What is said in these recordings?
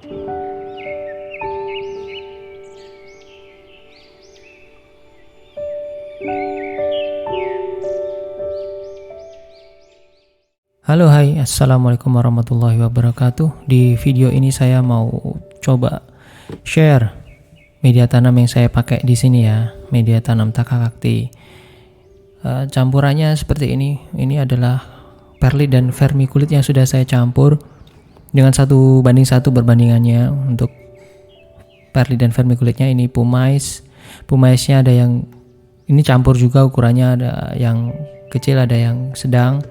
Halo, hai, assalamualaikum warahmatullahi wabarakatuh. Di video ini saya mau coba share media tanam yang saya pakai di sini ya, media tanam Takakakti. Campurannya seperti ini. Ini adalah perlit dan vermiculit yang sudah saya campur dengan 1:1 perbandingannya. Untuk perlit dan vermiculitnya ini pumaisnya ada yang ini campur juga, ukurannya ada yang kecil, ada yang sedang.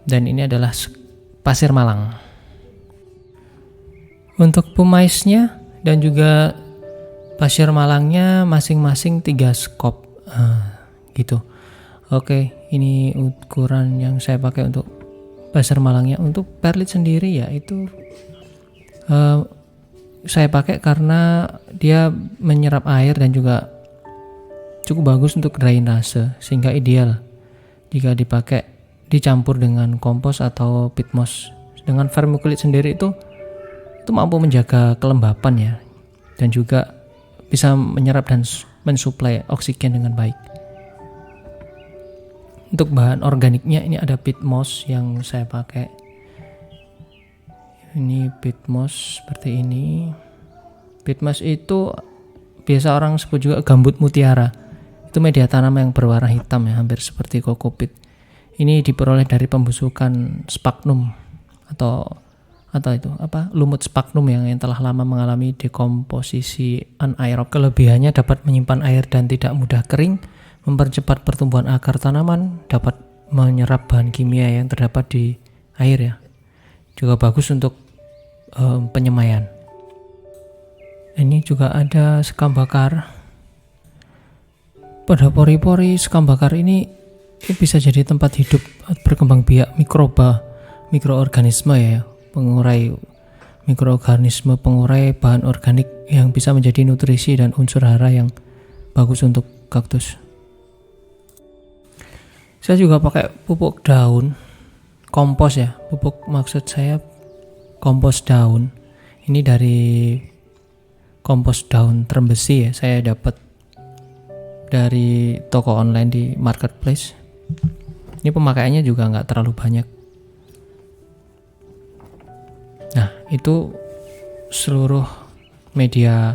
Dan ini adalah pasir malang. Untuk pumaisnya dan juga pasir malangnya masing-masing 3 skop gitu. Oke, ini ukuran yang saya pakai untuk pasir malangnya. Untuk perlit sendiri ya itu saya pakai karena dia menyerap air dan juga cukup bagus untuk drainase, sehingga ideal jika dicampur dengan kompos atau pit moss. Dengan vermiculit sendiri itu mampu menjaga kelembapan ya, dan juga bisa menyerap dan mensuplai oksigen dengan baik. Untuk bahan organiknya ini ada pit moss yang saya pakai. Ini pit moss seperti ini. Pit moss itu biasa orang sebut juga gambut mutiara. Itu media tanam yang berwarna hitam ya, hampir seperti kokopit. Ini diperoleh dari pembusukan sphagnum atau itu lumut sphagnum yang telah lama mengalami dekomposisi anaerob. Kelebihannya dapat menyimpan air dan tidak mudah kering, mempercepat pertumbuhan akar tanaman, dapat menyerap bahan kimia yang terdapat di air ya. Juga bagus untuk penyemaian. Ini juga ada sekam bakar. Pada pori-pori sekam bakar ini bisa jadi tempat hidup berkembang biak mikroorganisme ya, pengurai bahan organik yang bisa menjadi nutrisi dan unsur hara yang bagus untuk kaktus. Saya juga pakai pupuk daun, kompos ya, pupuk maksud saya kompos daun. Ini dari kompos daun Trembesi ya, saya dapat dari toko online di marketplace. Ini pemakaiannya juga nggak terlalu banyak. Nah, itu seluruh media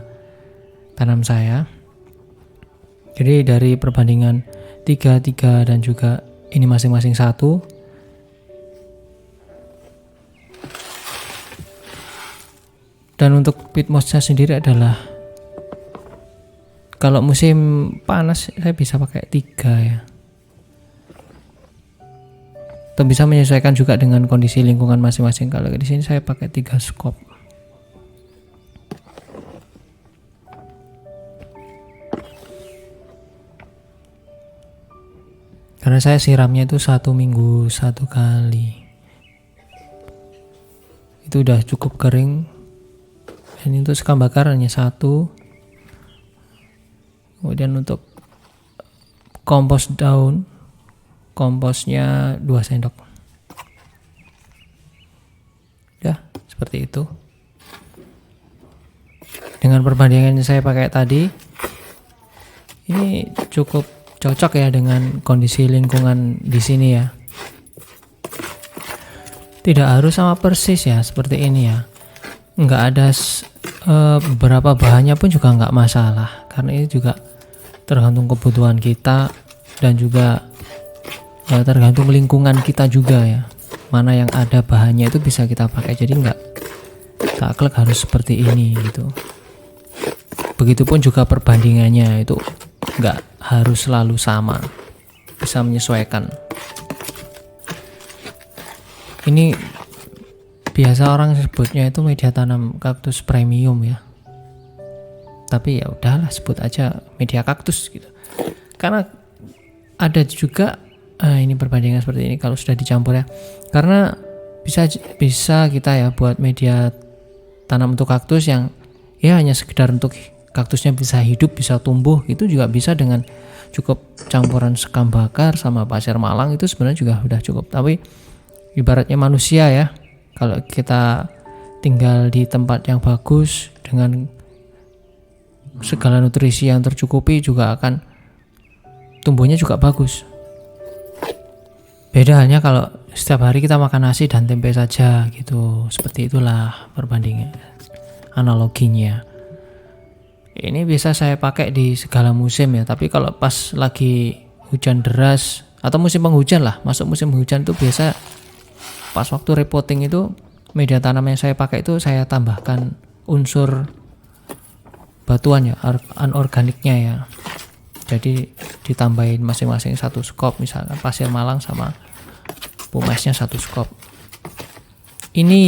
tanam saya. Jadi dari perbandingan 3 dan juga ini masing-masing 1. Dan untuk pit mossnya sendiri adalah, kalau musim panas saya bisa pakai 3 ya. Atau bisa menyesuaikan juga dengan kondisi lingkungan masing-masing. Kalau di sini saya pakai 3 skop. Karena saya siramnya itu 1 minggu 1 kali. Itu udah cukup kering. Ini untuk sekam bakar hanya 1. Kemudian untuk kompos daun, komposnya 2 sendok. Ya, seperti itu. Dengan perbandingan yang saya pakai tadi, ini cukup cocok ya dengan kondisi lingkungan di sini ya. Tidak harus sama persis ya seperti ini ya. Nggak ada beberapa bahannya pun juga nggak masalah, karena ini juga tergantung kebutuhan kita dan juga tergantung lingkungan kita juga ya, mana yang ada bahannya itu bisa kita pakai. Jadi nggak saklek harus seperti ini gitu. Begitupun juga perbandingannya itu nggak harus selalu sama, bisa menyesuaikan. Ini biasa orang sebutnya itu media tanam kaktus premium ya, tapi ya udahlah sebut aja media kaktus gitu. Karena ada juga ini perbandingan seperti ini kalau sudah dicampur ya, karena bisa kita ya buat media tanam untuk kaktus yang ya hanya sekedar untuk kaktusnya bisa hidup, bisa tumbuh, itu juga bisa dengan cukup campuran sekam bakar sama pasir malang, itu sebenarnya juga udah cukup. Tapi ibaratnya manusia ya, kalau kita tinggal di tempat yang bagus dengan segala nutrisi yang tercukupi juga akan tumbuhnya juga bagus. Beda halnya kalau setiap hari kita makan nasi dan tempe saja gitu. Seperti itulah perbandingan analoginya. Ini bisa saya pakai di segala musim ya, tapi kalau pas lagi hujan deras atau musim penghujan lah, masuk musim hujan itu biasa pas waktu repotting itu media tanam yang saya pakai itu saya tambahkan unsur batuan ya, anorganiknya ya. Jadi ditambahin masing-masing 1 skop, misalkan pasir malang sama pumesnya 1 skop. Ini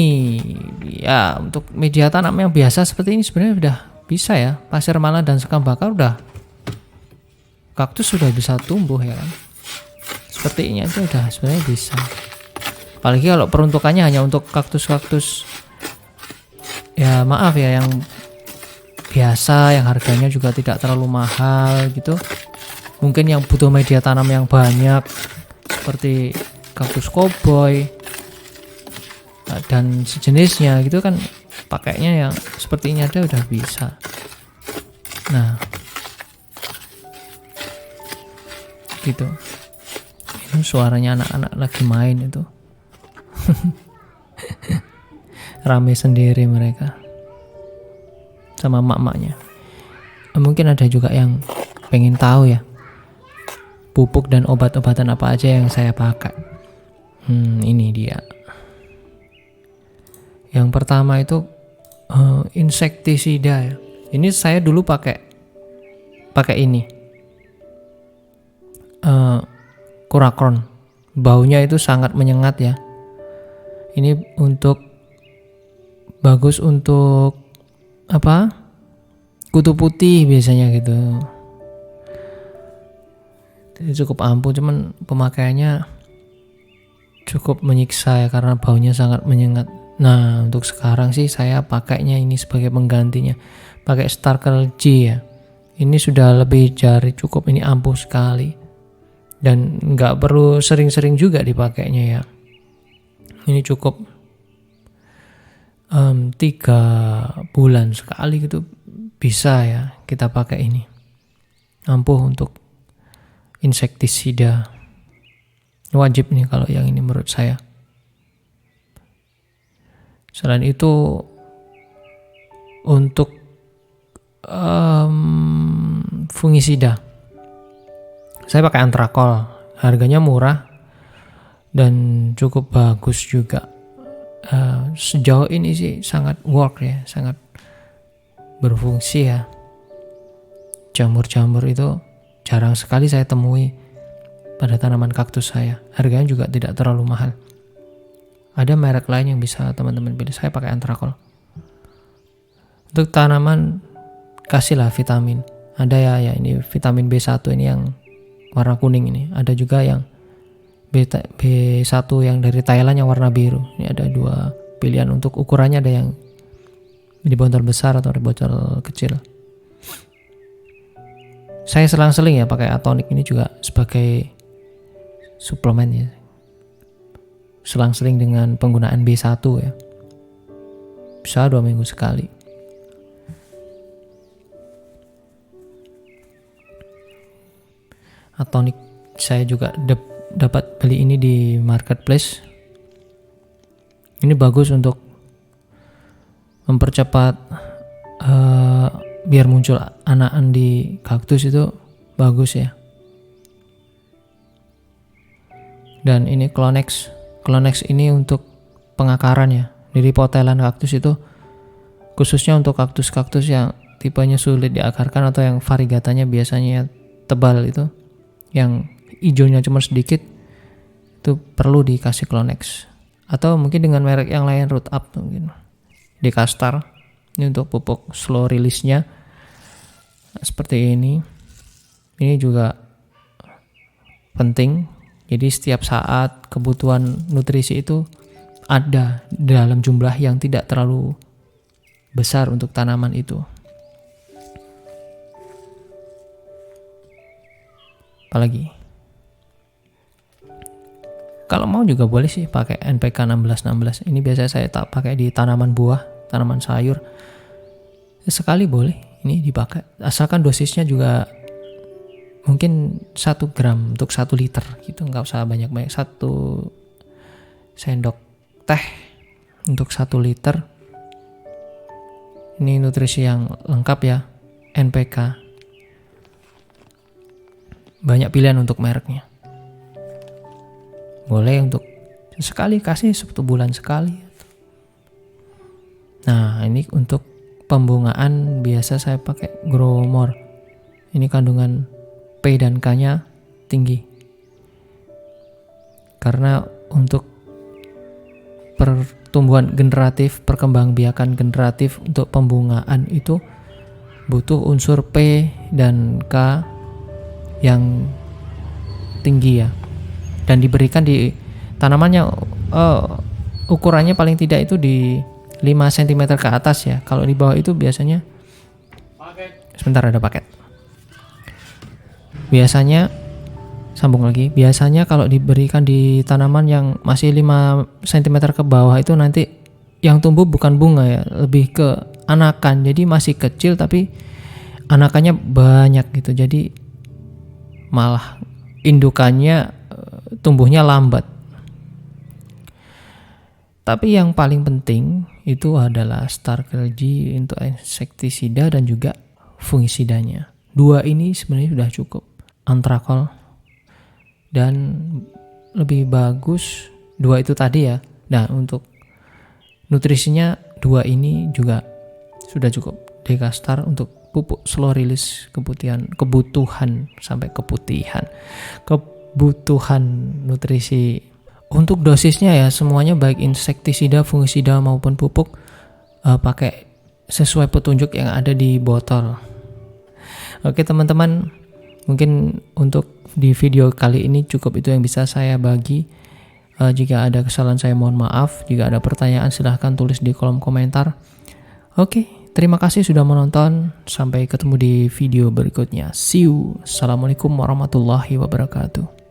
ya untuk media tanam yang biasa seperti ini sebenarnya udah bisa ya. Pasir malang dan sekam bakar udah, kaktus sudah bisa tumbuh ya kan. Seperti ini aja udah sebenarnya bisa. Apalagi kalau peruntukannya hanya untuk kaktus-kaktus ya maaf ya yang biasa, yang harganya juga tidak terlalu mahal gitu. Mungkin yang butuh media tanam yang banyak seperti kaktus koboi dan sejenisnya gitu kan, pakainya yang seperti ini ada udah bisa. Nah gitu. Ini suaranya anak-anak lagi main itu. Rame sendiri mereka sama mak-maknya. Mungkin ada juga yang pengen tahu ya, pupuk dan obat-obatan apa aja yang saya pakai. Ini dia. Yang pertama itu insektisida ya. Ini saya dulu pakai ini. Kurakron. Baunya itu sangat menyengat ya. Ini bagus untuk apa? Kutu putih biasanya gitu. Jadi cukup ampuh, cuman pemakaiannya cukup menyiksa ya karena baunya sangat menyengat. Nah, untuk sekarang sih saya pakainya ini sebagai penggantinya. Pakai Starkel G ya. Ini sudah lebih dari cukup, ini ampuh sekali. Dan nggak perlu sering-sering juga dipakainya ya. Ini cukup 3 bulan sekali gitu bisa ya kita pakai ini. Ampuh untuk insektisida. Wajib nih kalau yang ini menurut saya. Selain itu untuk fungisida saya pakai Antrakol, harganya murah dan cukup bagus juga. Sejauh ini sih sangat work ya, sangat berfungsi ya. Jamur-jamur itu jarang sekali saya temui pada tanaman kaktus saya. Harganya juga tidak terlalu mahal. Ada merek lain yang bisa teman-teman pilih, saya pakai Antrakol. Untuk tanaman kasihlah vitamin. Ada ya ini vitamin B1 ini yang warna kuning ini. Ada juga yang B1 yang dari Thailand yang warna biru. Ini ada 2 pilihan. Untuk ukurannya ada yang di botol besar atau di botol kecil. Saya selang-seling ya pakai Atonik ini juga sebagai suplemen ya. Selang-seling dengan penggunaan B1 ya. Bisa 2 minggu sekali. Atonik saya juga dapat beli ini di marketplace. Ini bagus untuk mempercepat biar muncul anakan di kaktus, itu bagus ya. Dan ini Clonex ini untuk pengakaran ya. Dari potelan kaktus itu khususnya untuk kaktus-kaktus yang tipenya sulit diakarkan atau yang variegatanya biasanya tebal itu, yang hijaunya cuma sedikit, itu perlu dikasih Clonex. Atau mungkin dengan merek yang lain, Root Up mungkin. Dekastar. Ini untuk pupuk slow release-nya. Seperti ini. Ini juga penting. Jadi setiap saat kebutuhan nutrisi itu ada dalam jumlah yang tidak terlalu besar untuk tanaman itu. Apalagi Kalau mau juga boleh sih pakai NPK 1616. Ini biasanya saya tak pakai di tanaman buah, tanaman sayur. Sekali boleh ini dipakai. Asalkan dosisnya juga mungkin 1 gram untuk 1 liter gitu, nggak usah banyak-banyak. 1 sendok teh untuk 1 liter. Ini nutrisi yang lengkap ya, NPK. Banyak pilihan untuk mereknya. Boleh untuk sekali kasih 1 bulan sekali. Nah, ini untuk pembungaan biasa saya pakai Growmore. Ini kandungan P dan K-nya tinggi. Karena untuk pertumbuhan generatif, perkembangbiakan generatif untuk pembungaan itu butuh unsur P dan K yang tinggi ya. Dan diberikan di tanamannya ukurannya paling tidak itu di 5 cm ke atas ya. Kalau di bawah itu biasanya sebentar ada paket. Biasanya kalau diberikan di tanaman yang masih 5 cm ke bawah itu nanti yang tumbuh bukan bunga ya, lebih ke anakan. Jadi masih kecil tapi anakannya banyak gitu. Jadi malah indukannya tumbuhnya lambat. Tapi yang paling penting itu adalah Starkelgy untuk insektisida dan juga fungisidanya. 2 ini sebenarnya sudah cukup. Antrakol dan lebih bagus 2 itu tadi ya. Nah, untuk nutrisinya 2 ini juga sudah cukup. Dekastar untuk pupuk slow release kebutuhan nutrisi. Untuk dosisnya ya semuanya baik insektisida, fungisida maupun pupuk pakai sesuai petunjuk yang ada di botol. Oke teman-teman, mungkin untuk di video kali ini cukup itu yang bisa saya bagi. Jika ada kesalahan saya mohon maaf. Jika ada pertanyaan silahkan tulis di kolom komentar. Oke, terima kasih sudah menonton. Sampai ketemu di video berikutnya. See you. Assalamualaikum warahmatullahi wabarakatuh.